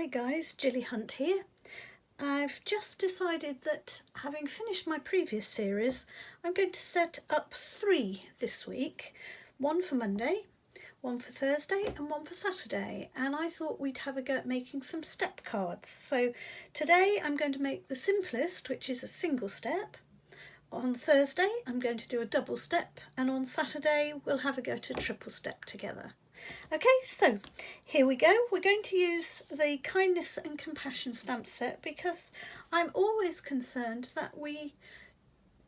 Hi guys, Gilly Hunt here. I've just decided that having finished my previous series, I'm going to set up 3 this week. One for Monday, one for Thursday and one for Saturday. And I thought we'd have a go at making some step cards. So today I'm going to make the simplest, which is a single step. On Thursday I'm going to do a double step, and on Saturday we'll have a go at a triple step together. Okay, so here we go. We're going to use the Kindness and Compassion stamp set because I'm always concerned that we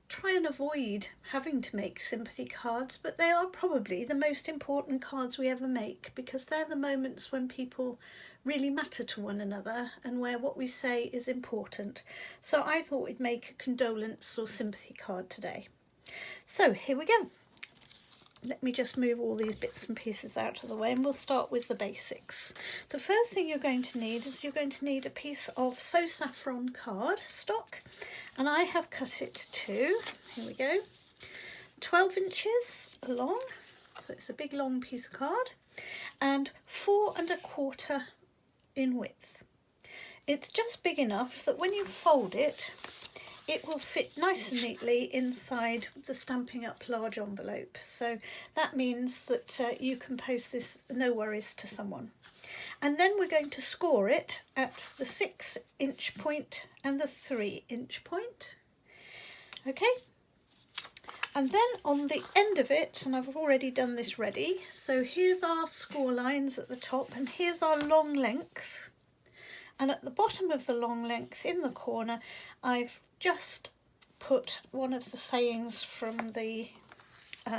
try and avoid having to make sympathy cards, but they are probably the most important cards we ever make because they're the moments when people really matter to one another and where what we say is important. So I thought we'd make a condolence or sympathy card today. So here we go. Let me just move all these bits and pieces out of the way and we'll start with the basics. The first thing you're going to need is you're going to need a piece of So Saffron card stock, and I have cut it to, here we go, 12 inches long, so it's a big long piece of card, and 4 1/4 in width. It's just big enough that when you fold it, it will fit nice and neatly inside the Stampin' Up large envelope. So that means that you can post this no worries to someone. And then we're going to score it at the 6-inch point and the 3-inch point. Okay. And then on the end of it, and I've already done this ready, so here's our score lines at the top and here's our long length. And at the bottom of the long length in the corner, I've just put one of the sayings from the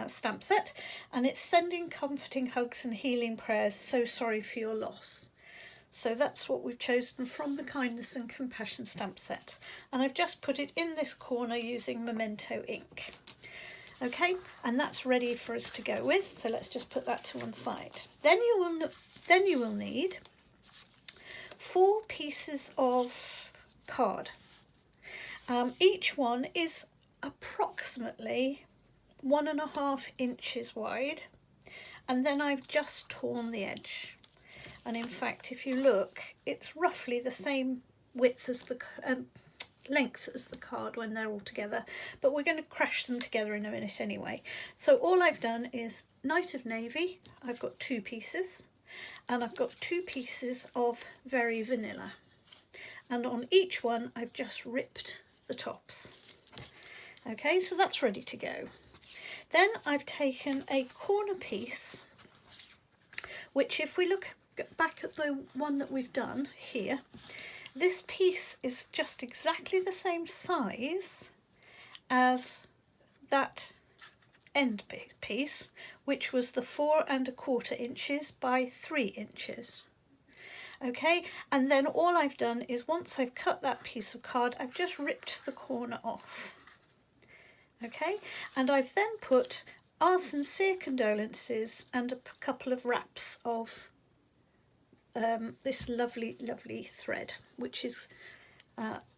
stamp set, and it's sending comforting hugs and healing prayers, so sorry for your loss. So that's what we've chosen from the Kindness and Compassion stamp set. And I've just put it in this corner using Memento ink. Okay, and that's ready for us to go with. So let's just put that to one side. Then you will need 4 pieces of card. Each one is approximately 1.5 inches wide, and then I've just torn the edge. And in fact, if you look, it's roughly the same width as the length as the card when they're all together, but we're going to crash them together in a minute anyway. So all I've done is Night of Navy. I've got 2 pieces. And I've got 2 pieces of Very Vanilla, and on each one I've just ripped the tops. Okay, so that's ready to go. Then I've taken a corner piece, which if we look back at the one that we've done here, this piece is just exactly the same size as that end piece, which was the 4 1/4 inches by 3 inches. Okay, and then all I've done is once I've cut that piece of card, I've just ripped the corner off. Okay, and I've then put our sincere condolences and a couple of wraps of this lovely thread, which is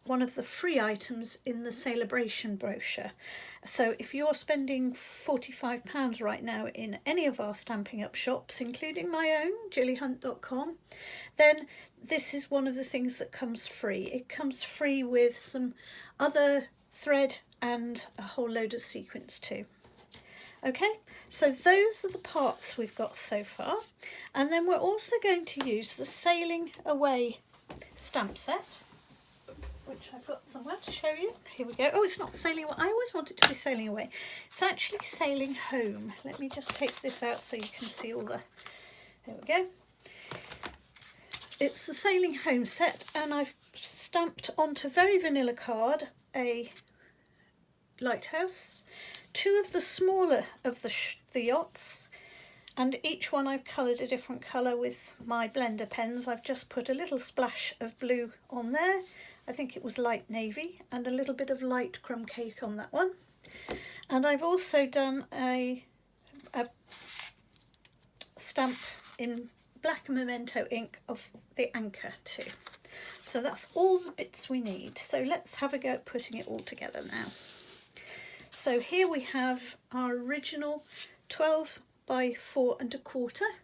one of the free items in the celebration brochure. So if you're spending £45 right now in any of our Stampin' Up shops, including my own, gillyhunt.com, then this is one of the things that comes free. It comes free with some other thread and a whole load of sequins too. Okay, so those are the parts we've got so far. And then we're also going to use the Sailing Away stamp set, which I've got somewhere to show you. Here we go. Oh, it's not sailing away. I always want it to be sailing away. It's actually sailing home. Let me just take this out so you can see all the... There we go. It's the Sailing Home set, and I've stamped onto Very Vanilla card a lighthouse, 2 of the smaller of the yachts, and each one I've coloured a different colour with my blender pens. I've just put a little splash of blue on there. I think it was light navy, and a little bit of light crumb cake on that one. And I've also done a stamp in black Memento ink of the anchor too. So that's all the bits we need. So let's have a go at putting it all together now. So here we have our original 12 by 4 1/4.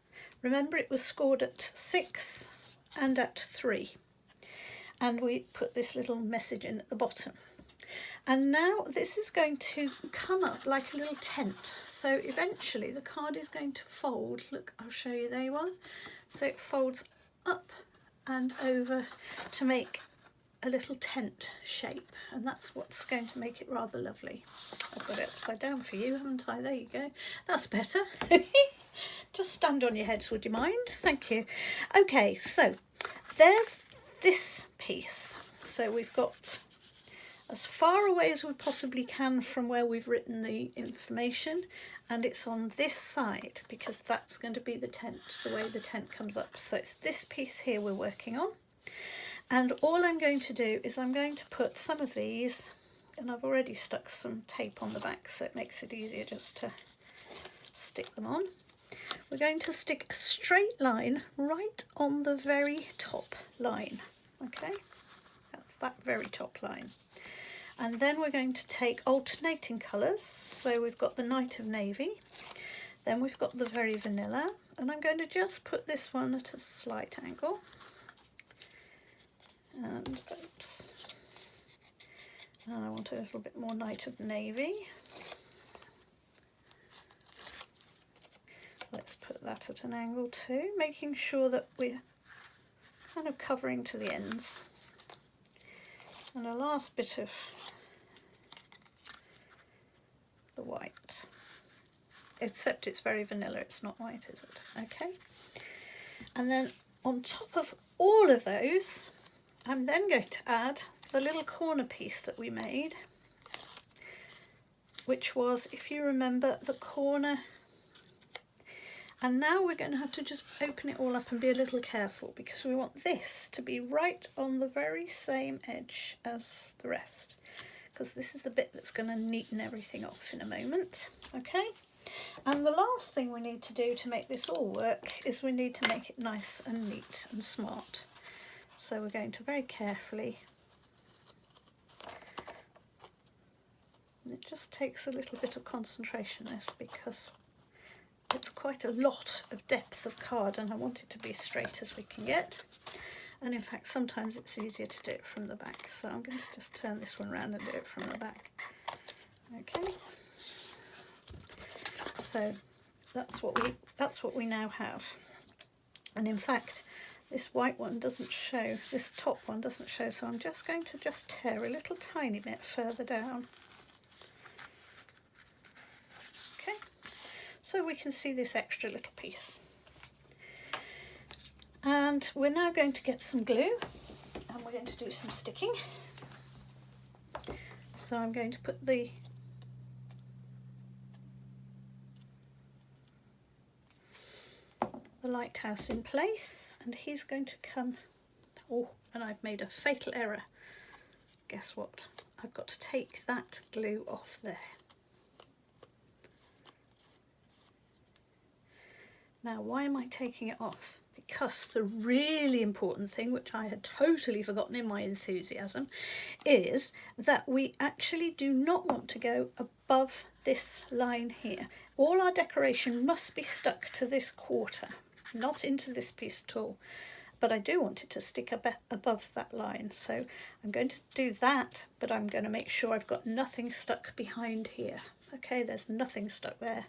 Remember, it was scored at 6 and at 3. And we put this little message in at the bottom. And now this is going to come up like a little tent. So eventually the card is going to fold. Look, I'll show you, there you are. So it folds up and over to make a little tent shape, and that's what's going to make it rather lovely. I've got it upside down for you, haven't I? There you go. That's better. Just stand on your heads, would you mind? Thank you. Okay, so there's this piece. So we've got as far away as we possibly can from where we've written the information, and it's on this side because that's going to be the tent, the way the tent comes up. So it's this piece here we're working on. And all I'm going to do is I'm going to put some of these, and I've already stuck some tape on the back so it makes it easier just to stick them on. We're going to stick a straight line right on the very top line, okay? That's that very top line. And then we're going to take alternating colours, so we've got the Night of Navy, then we've got the Very Vanilla, and I'm going to just put this one at a slight angle. And oops, and I want a little bit more Night of Navy. Let's put that at an angle too, making sure that we're kind of covering to the ends. And a last bit of the white, except it's Very Vanilla, it's not white, is it? Okay. And then on top of all of those, I'm then going to add the little corner piece that we made, which was, if you remember, the corner. And now we're going to have to just open it all up and be a little careful, because we want this to be right on the very same edge as the rest, because this is the bit that's going to neaten everything off in a moment. Okay, and the last thing we need to do to make this all work is we need to make it nice and neat and smart. So we're going to very carefully, and it just takes a little bit of concentration, this, because it's quite a lot of depth of card and I want it to be as straight as we can get. And in fact sometimes it's easier to do it from the back, so I'm going to just turn this one around and do it from the back. Okay, so that's what we now have. And in fact this white one doesn't show, this top one doesn't show, so I'm just going to just tear a little tiny bit further down. Okay, so we can see this extra little piece. And we're now going to get some glue and we're going to do some sticking. So I'm going to put the lighthouse in place, and he's going to come. Oh, and I've made a fatal error. Guess what? I've got to take that glue off there. Now, why am I taking it off? Because the really important thing, which I had totally forgotten in my enthusiasm, is that we actually do not want to go above this line here. All our decoration must be stuck to this quarter, not into this piece at all. But I do want it to stick above that line. So I'm going to do that, but I'm going to make sure I've got nothing stuck behind here. Okay, there's nothing stuck there.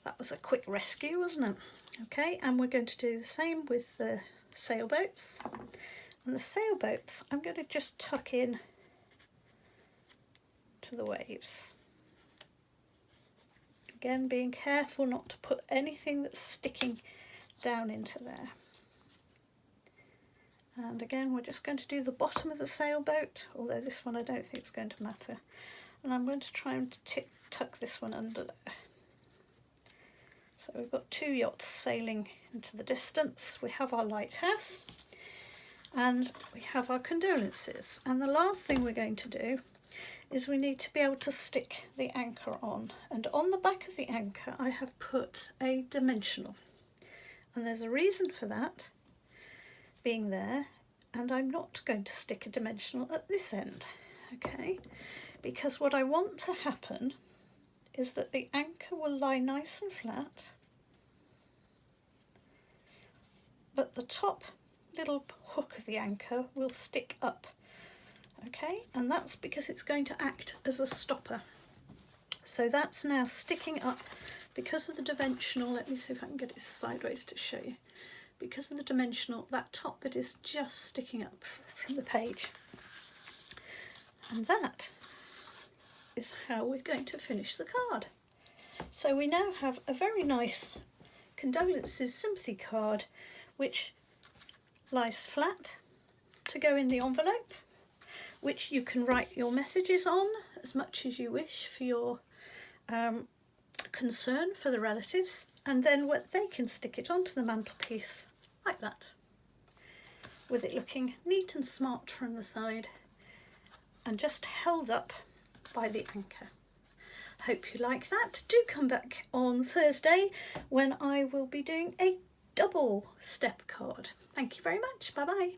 That was a quick rescue, wasn't it? Okay, and we're going to do the same with the sailboats. And the sailboats, I'm going to just tuck in to the waves. Again, being careful not to put anything that's sticking down into there. And again, we're just going to do the bottom of the sailboat, although this one I don't think it's going to matter. And I'm going to try and tuck this one under there. So we've got two yachts sailing into the distance. We have our lighthouse and we have our condolences. And the last thing we're going to do is we need to be able to stick the anchor on. And on the back of the anchor I have put a dimensional. And there's a reason for that being there, and I'm not going to stick a dimensional at this end, okay? Because what I want to happen is that the anchor will lie nice and flat, but the top little hook of the anchor will stick up. Okay, and that's because it's going to act as a stopper. So that's now sticking up because of the dimensional. Let me see if I can get it sideways to show you. Because of the dimensional, that top bit is just sticking up from the page. And that is how we're going to finish the card. So we now have a very nice Condolences Sympathy card, which lies flat to go in the envelope, which you can write your messages on as much as you wish for your concern for the relatives, and then they can stick it onto the mantelpiece like that, with it looking neat and smart from the side and just held up by the anchor. Hope you like that. Do come back on Thursday when I will be doing a double step card. Thank you very much. Bye bye.